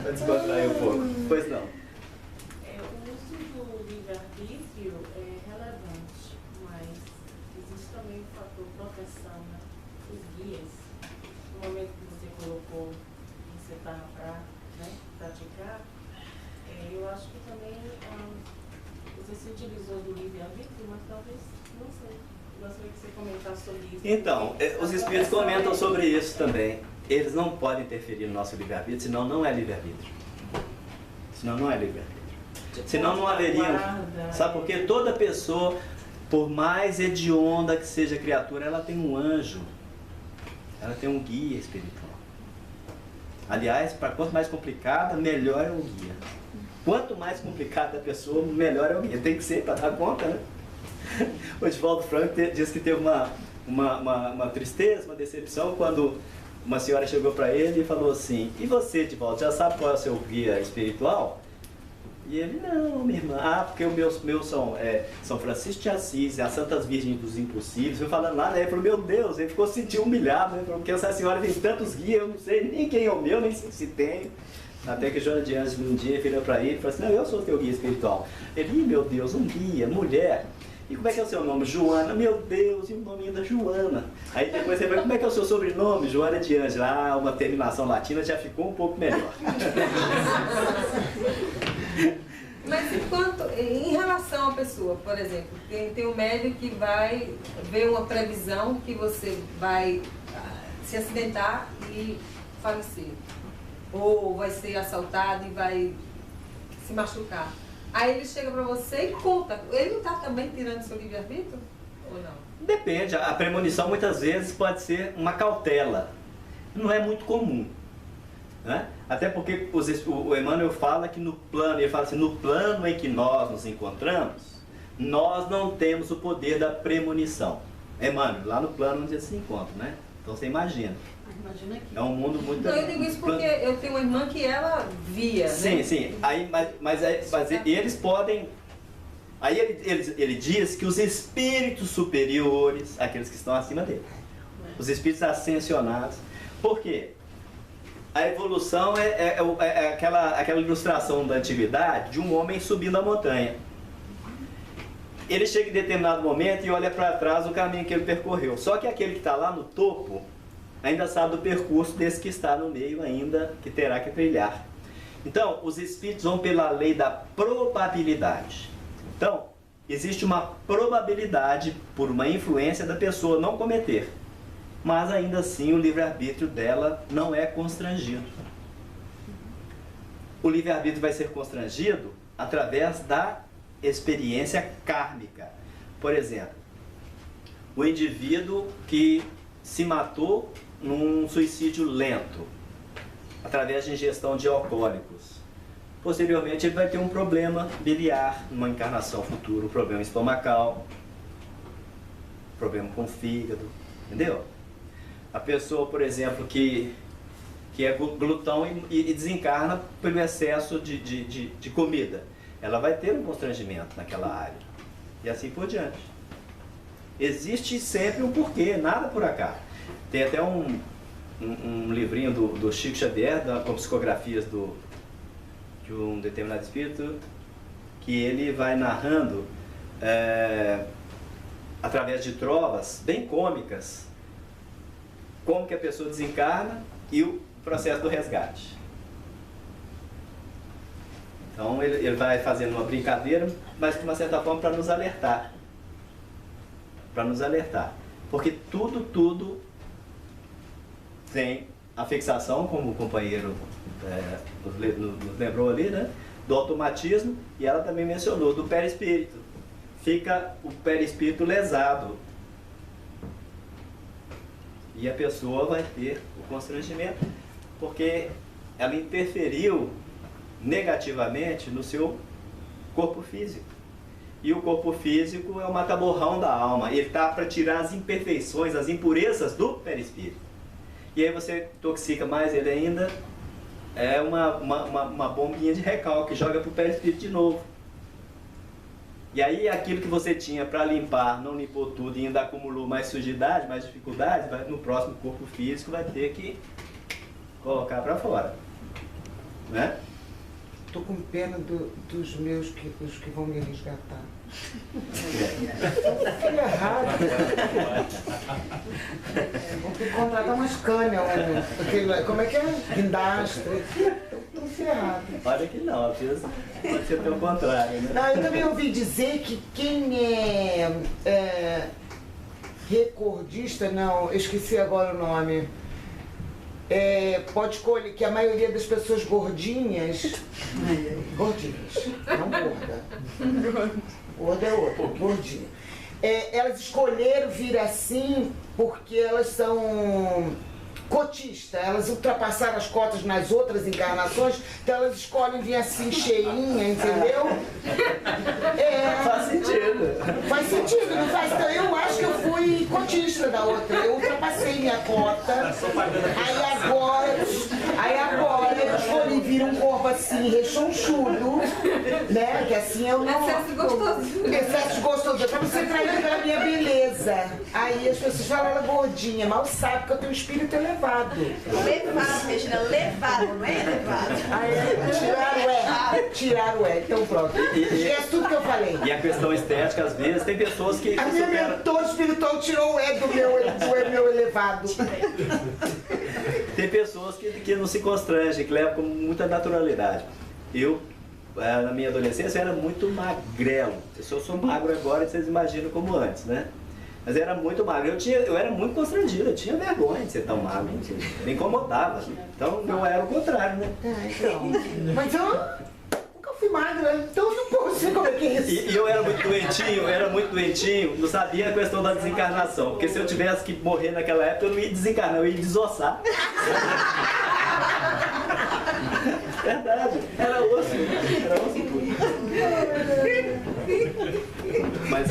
Para descontrair um pouco. Pois não. O uso do livre-arbítrio é relevante, mas existe também o fator proteção, né? Os guias. No momento que você colocou que você está para praticar, eu acho que também você se utilizou do livre-arbítrio, mas talvez, não sei. Eu gostaria que você comentasse sobre isso. Então, os espíritos comentam sobre isso também. Eles não podem interferir no nosso livre-arbítrio, senão não é livre-arbítrio. Senão não é livre-arbítrio. Senão não haveria... Sabe por quê? Toda pessoa, por mais hedionda que seja a criatura, ela tem um anjo. Ela tem um guia espiritual. Aliás, para quanto mais complicada, melhor é o guia. Quanto mais complicada a pessoa, melhor é o guia. Tem que ser para dar conta, né? O Divaldo Franco disse que teve uma tristeza, uma decepção, quando uma senhora chegou para ele e falou assim: e você, Divaldo, já sabe qual é o seu guia espiritual? E ele: não, minha irmã. Porque os meus são São Francisco de Assis, as Santas Virgens dos Impossíveis. Eu falando lá, né? Ele falou: meu Deus, ele ficou se sentindo humilhado, né? Porque essa senhora tem tantos guias, eu não sei nem quem é o meu, nem sei se tem. Até que Joana de Anjos um dia virou para ele e falou assim: não, eu sou o teu guia espiritual. Ele: meu Deus, um guia, mulher. E como é que é o seu nome? Joana. Meu Deus, e o nome da Joana? Aí depois ele falou: como é que é o seu sobrenome? Joana de Anjos. Uma terminação latina já ficou um pouco melhor. Mas em relação à pessoa, por exemplo, tem um médico que vai ver uma previsão que você vai se acidentar e falecer. Ou vai ser assaltado e vai se machucar. Aí ele chega pra você e conta. Ele não está também tirando seu livre-arbítrio? Ou não? Depende. A premonição muitas vezes pode ser uma cautela. Não é muito comum. Né? Até porque o Emmanuel fala que no plano, ele fala assim, no plano em que nós nos encontramos, nós não temos o poder da premonição. Emmanuel, lá no plano onde eles se encontram, né? Então você imagina. Imagina aqui. É um mundo muito... Então eu digo isso porque eu tenho uma irmã que ela via, sim, né? Sim. Aí, mas eles podem... Aí ele diz que os espíritos superiores, aqueles que estão acima dele, os espíritos ascensionados. Por quê? A evolução é aquela ilustração da antiguidade de um homem subindo a montanha. Ele chega em determinado momento e olha para trás o caminho que ele percorreu. Só que aquele que está lá no topo ainda sabe do percurso desse que está no meio ainda, que terá que trilhar. Então, os espíritos vão pela lei da probabilidade. Então, existe uma probabilidade por uma influência da pessoa não cometer. Mas ainda assim o livre-arbítrio dela não é constrangido. O livre-arbítrio vai ser constrangido através da experiência kármica. Por exemplo, o indivíduo que se matou num suicídio lento, através de ingestão de alcoólicos. Posteriormente ele vai ter um problema biliar, numa encarnação futura, um problema estomacal, problema com o fígado, entendeu? A pessoa, por exemplo, que que é glutão e desencarna pelo excesso de comida. Ela vai ter um constrangimento naquela área. E assim por diante. Existe sempre um porquê, nada por acaso. Tem até um livrinho do Chico Xavier, com psicografias de um determinado espírito, que ele vai narrando, através de trovas bem cômicas, como que a pessoa desencarna e o processo do resgate. Então ele vai fazendo uma brincadeira, mas de uma certa forma para nos alertar. Para nos alertar. Porque tudo tem a fixação, como o companheiro nos lembrou ali, né? Do automatismo, e ela também mencionou, do perispírito. Fica o perispírito lesado. E a pessoa vai ter o constrangimento, porque ela interferiu negativamente no seu corpo físico. E o corpo físico é o mata-borrão da alma. Ele está para tirar as imperfeições, as impurezas do perispírito. E aí você intoxica mais ele ainda, é uma bombinha de recalque, joga para o perispírito de novo. E aí aquilo que você tinha para limpar, não limpou tudo e ainda acumulou mais sujidade, mais dificuldade, no próximo corpo físico vai ter que colocar para fora. Né? Tô com pena dos meus, os que vão me resgatar. Filho errado. Vão ter que contratar umas canas, como é que é? Guindastre. Estão ferrados. Olha que não, pode ser pelo contrário, né? Não, eu também ouvi dizer que quem é recordista, não, eu esqueci agora o nome. Pode escolher que a maioria das pessoas gordinhas, não gorda, gorda é outra, gordinha, elas escolheram vir assim porque elas são cotistas, elas ultrapassaram as cotas nas outras encarnações, então elas escolhem vir assim cheinha, entendeu? Faz sentido. Faz sentido, não faz? Então eu acho que eu fui cotista da outra, eu ultrapassei minha cota, aí agora eu escolhi vir um corpo assim, rechonchudo, né? Que assim eu não... Excesso gostoso. Excesso gostoso, pra você trair pela minha beleza. Aí as pessoas falam, ela é gordinha, mal sabe que eu tenho um espírito elevado. Levado, Regina, levado, não é elevado. Aí tiraram o então pronto. Esquece tudo que eu falei. E a questão estética, às vezes, tem pessoas que A minha superam... mentor espiritual tirou o do meu elevado. Tem pessoas que não se constrangem, que levam com muita naturalidade. Eu, na minha adolescência, era muito magrelo. Se eu sou magro agora, vocês imaginam como antes, né? Mas eu era muito magro. Eu era muito constrangido, eu tinha vergonha de ser tão magro. Me incomodava. Então, eu era o contrário, né? Então. Mas eu nunca fui magra, então eu não posso ver como é que é isso. E eu era muito doentinho, não sabia a questão da desencarnação. Porque se eu tivesse que morrer naquela época, eu não ia desencarnar, eu ia desossar. Verdade, era osso puro. Mas,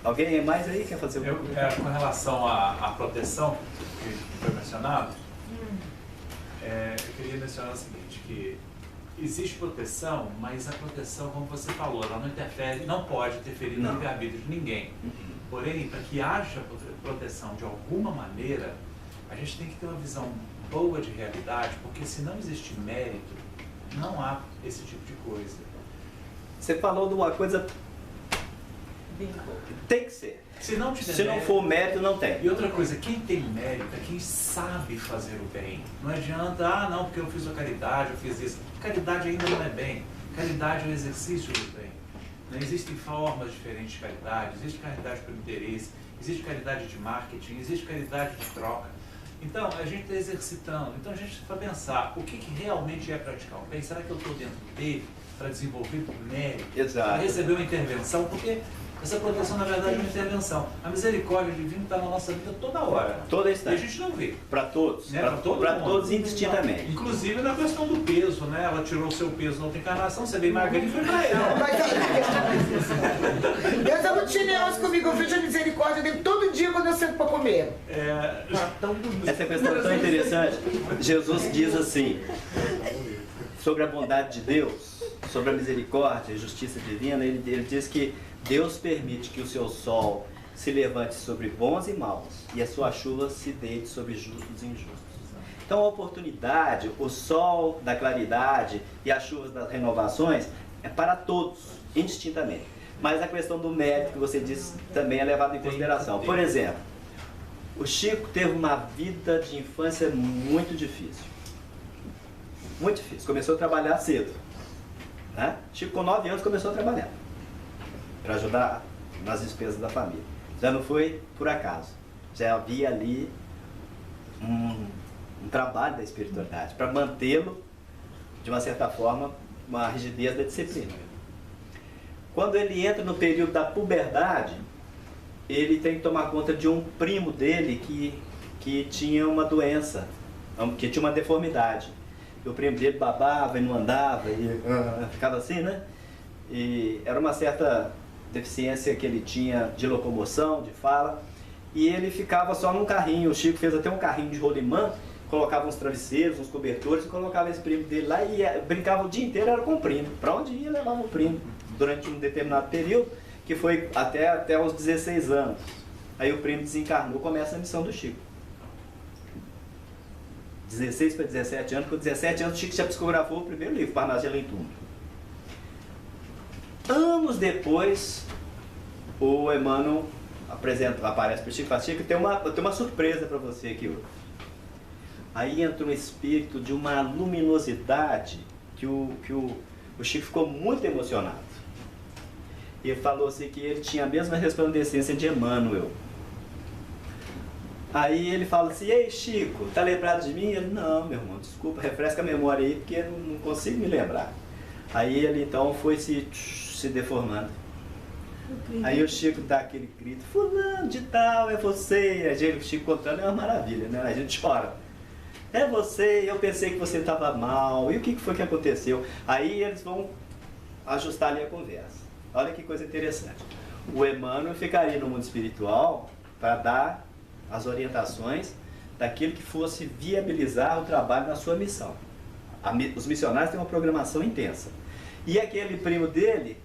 alguém mais aí quer fazer Com relação à proteção que foi mencionado, eu queria mencionar o seguinte, que existe proteção, mas a proteção, como você falou, ela não interfere, não pode interferir no livre-arbítrio de ninguém. Porém, para que haja proteção de alguma maneira, a gente tem que ter uma visão boa de realidade, porque se não existe mérito, não há esse tipo de coisa. Você falou de uma coisa... Tem que ser. Se não tiver Se não mérito, for mérito, não tem. E outra coisa, quem tem mérito é quem sabe fazer o bem. Não adianta, não, porque eu fiz a caridade, eu fiz isso. Caridade ainda não é bem. Caridade é o exercício do bem. Não existem formas diferentes de caridade. Existe caridade por interesse, existe caridade de marketing, existe caridade de troca. Então, a gente está exercitando. Então, a gente vai pensar, o que realmente é praticar o bem? Será que eu estou dentro dele para desenvolver mérito? Exato. Para receber uma intervenção? Porque Essa proteção, na verdade, é uma intervenção. A misericórdia divina está na nossa vida toda hora. Toda E a instante. gente não vê. Para todos. Né? Para todos indistintamente. Inclusive na questão do peso, né? Ela tirou o seu peso na outra encarnação, você veio magrinho e foi para ela. Mas Deus é muito generoso comigo, eu vejo a misericórdia dele todo dia quando eu sento para comer. Essa questão é tão interessante. Jesus diz assim, sobre a bondade de Deus, sobre a misericórdia e justiça divina, ele diz que Deus permite que o seu sol se levante sobre bons e maus e a sua chuva se deite sobre justos e injustos. Então a oportunidade, o sol da claridade e as chuvas das renovações é para todos, indistintamente. Mas a questão do mérito que você disse também é levada em consideração. Por exemplo, o Chico teve uma vida de infância muito difícil. Muito difícil. Começou a trabalhar cedo. Né? Chico com 9 anos começou a trabalhar para ajudar nas despesas da família. Já não foi por acaso. Já havia ali um trabalho da espiritualidade para mantê-lo, de uma certa forma, uma rigidez da disciplina. Quando ele entra no período da puberdade, ele tem que tomar conta de um primo dele que tinha uma doença, que tinha uma deformidade. E o primo dele babava e não andava, e ficava assim, né? E era uma certa deficiência que ele tinha de locomoção, de fala, e ele ficava só num carrinho. O Chico fez até um carrinho de rolimã, colocava uns travesseiros, uns cobertores, e colocava esse primo dele lá e brincava o dia inteiro, era com o primo. Para onde ia, levava o primo, durante um determinado período, que foi até os 16 anos. Aí o primo desencarnou, começa a missão do Chico. 16 para 17 anos, com 17 anos o Chico já psicografou o primeiro livro, Parnaso de Além Túmulo. Anos depois, o Emmanuel aparece para o Chico e fala: Chico, tem uma surpresa para você aqui hoje. Aí entra um espírito de uma luminosidade que o Chico ficou muito emocionado. E ele falou assim que ele tinha a mesma resplandecência de Emmanuel. Aí ele fala assim: ei Chico, tá lembrado de mim? Ele: não, meu irmão, desculpa, refresca a memória aí, porque eu não consigo me lembrar. Aí ele então foi se deformando. Aí o Chico dá aquele grito: fulano de tal, é você. Aí o Chico contando é uma maravilha, né? A gente chora. É você, eu pensei que você estava mal, e o que foi que aconteceu? Aí eles vão ajustar ali a conversa. Olha que coisa interessante. O Emmanuel ficaria no mundo espiritual para dar as orientações daquilo que fosse viabilizar o trabalho na sua missão. Os missionários têm uma programação intensa. E aquele primo dele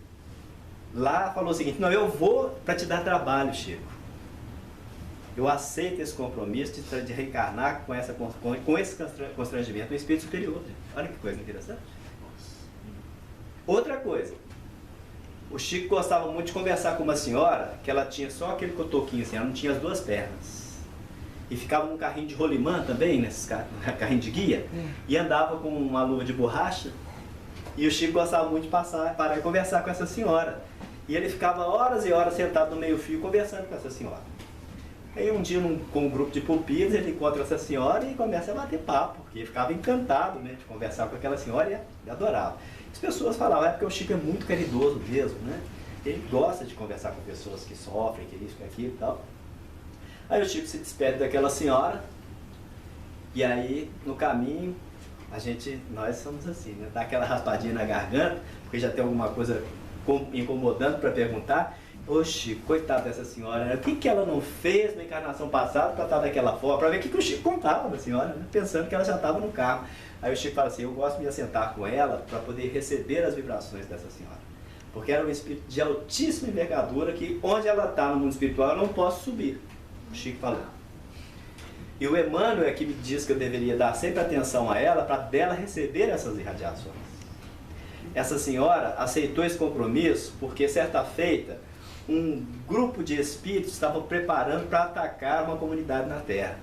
lá falou o seguinte: não, eu vou para te dar trabalho, Chico. Eu aceito esse compromisso de reencarnar com esse constrangimento do espírito superior. Olha que coisa interessante. Outra coisa, o Chico gostava muito de conversar com uma senhora que ela tinha só aquele cotoquinho assim, ela não tinha as duas pernas. E ficava num carrinho de rolimã também, nesses carrinho de guia, e andava com uma luva de borracha. E o Chico gostava muito de parar e conversar com essa senhora. E ele ficava horas e horas sentado no meio-fio conversando com essa senhora. Aí um dia, com um grupo de pupilos, ele encontra essa senhora e começa a bater papo, porque ele ficava encantado, né, de conversar com aquela senhora e adorava. As pessoas falavam: é porque o Chico é muito caridoso mesmo, né? Ele gosta de conversar com pessoas que sofrem, que isso, que aquilo e tal. Aí o Chico se despede daquela senhora, e aí, no caminho, nós somos assim, né? Dá aquela raspadinha na garganta, porque já tem alguma coisa incomodando para perguntar. Ô Chico, coitada dessa senhora, né? O que ela não fez na encarnação passada para estar daquela forma? Para ver o que o Chico contava da senhora, né? Pensando que ela já estava no carro. Aí o Chico fala assim: eu gosto de me assentar com ela para poder receber as vibrações dessa senhora. Porque era um espírito de altíssima envergadura que, onde ela está no mundo espiritual, eu não posso subir. O Chico falou. E o Emmanuel é que me diz que eu deveria dar sempre atenção a ela para dela receber essas irradiações. Essa senhora aceitou esse compromisso porque, certa feita, um grupo de espíritos estavam preparando para atacar uma comunidade na Terra.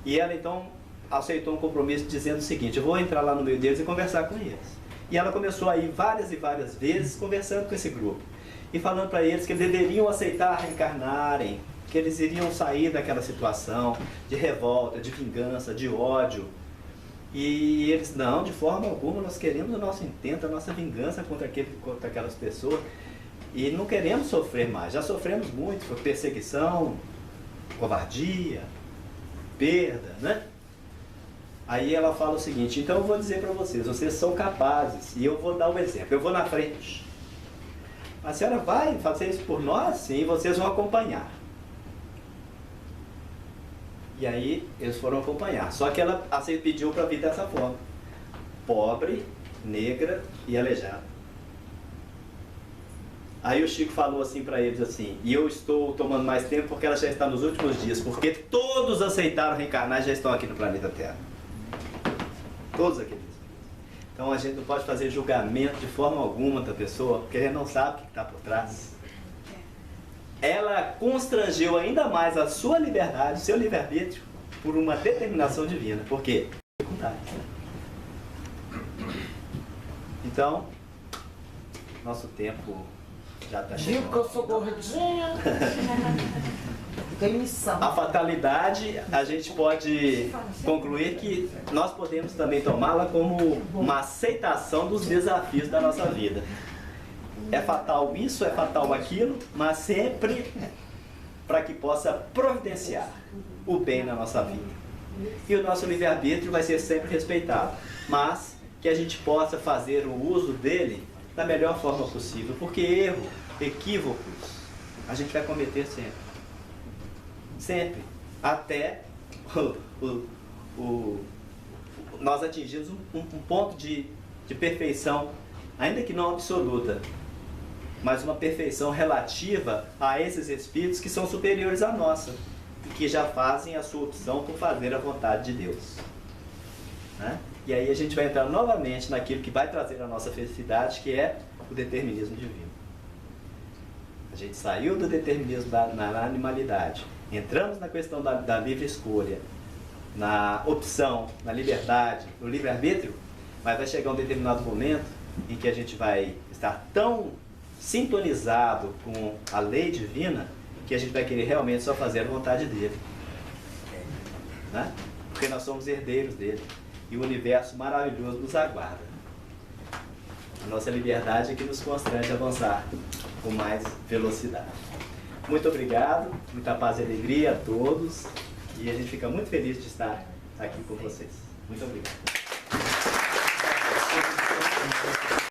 E ela então aceitou um compromisso dizendo o seguinte: eu vou entrar lá no meio deles e conversar com eles. E ela começou a ir várias e várias vezes conversando com esse grupo e falando para eles que eles deveriam aceitar reencarnarem, que eles iriam sair daquela situação de revolta, de vingança, de ódio. E eles: não, de forma alguma, nós queremos o nosso intento, a nossa vingança contra aquelas pessoas. E não queremos sofrer mais. Já sofremos muito, foi perseguição, covardia, perda, né? Aí ela fala o seguinte, então eu vou dizer para vocês são capazes, e eu vou dar um exemplo, eu vou na frente. A senhora vai fazer isso por nós? Sim, vocês vão acompanhar. E aí eles foram acompanhar. Só que ela pediu para vir dessa forma. Pobre, negra e aleijada. Aí o Chico falou assim para eles assim, e eu estou tomando mais tempo porque ela já está nos últimos dias, porque todos aceitaram reencarnar e já estão aqui no planeta Terra. Todos aqueles. Então a gente não pode fazer julgamento de forma alguma da pessoa, porque a gente não sabe o que está por trás. Ela constrangeu ainda mais a sua liberdade, o seu livre-arbítrio, por uma determinação divina. Por quê? Então, nosso tempo já está chegando. Viu que eu sou gordinha? Tem missão. A fatalidade, a gente pode concluir que nós podemos também tomá-la como uma aceitação dos desafios da nossa vida. É fatal isso, é fatal aquilo, mas sempre para que possa providenciar o bem na nossa vida. E o nosso livre-arbítrio vai ser sempre respeitado, mas que a gente possa fazer o uso dele da melhor forma possível, porque erro, equívocos, a gente vai cometer sempre. Sempre. Até nós atingimos um ponto de perfeição, ainda que não absoluta, mas uma perfeição relativa a esses espíritos que são superiores à nossa e que já fazem a sua opção por fazer a vontade de Deus. Né? E aí a gente vai entrar novamente naquilo que vai trazer a nossa felicidade, que é o determinismo divino. A gente saiu do determinismo na animalidade, entramos na questão da livre escolha, na opção, na liberdade, no livre-arbítrio, mas vai chegar um determinado momento em que a gente vai estar tão sintonizado com a lei divina que a gente vai querer realmente só fazer a vontade dele. Né? Porque nós somos herdeiros dele e o universo maravilhoso nos aguarda. A nossa liberdade é que nos constrange a avançar com mais velocidade. Muito obrigado, muita paz e alegria a todos e a gente fica muito feliz de estar aqui com vocês. Muito obrigado.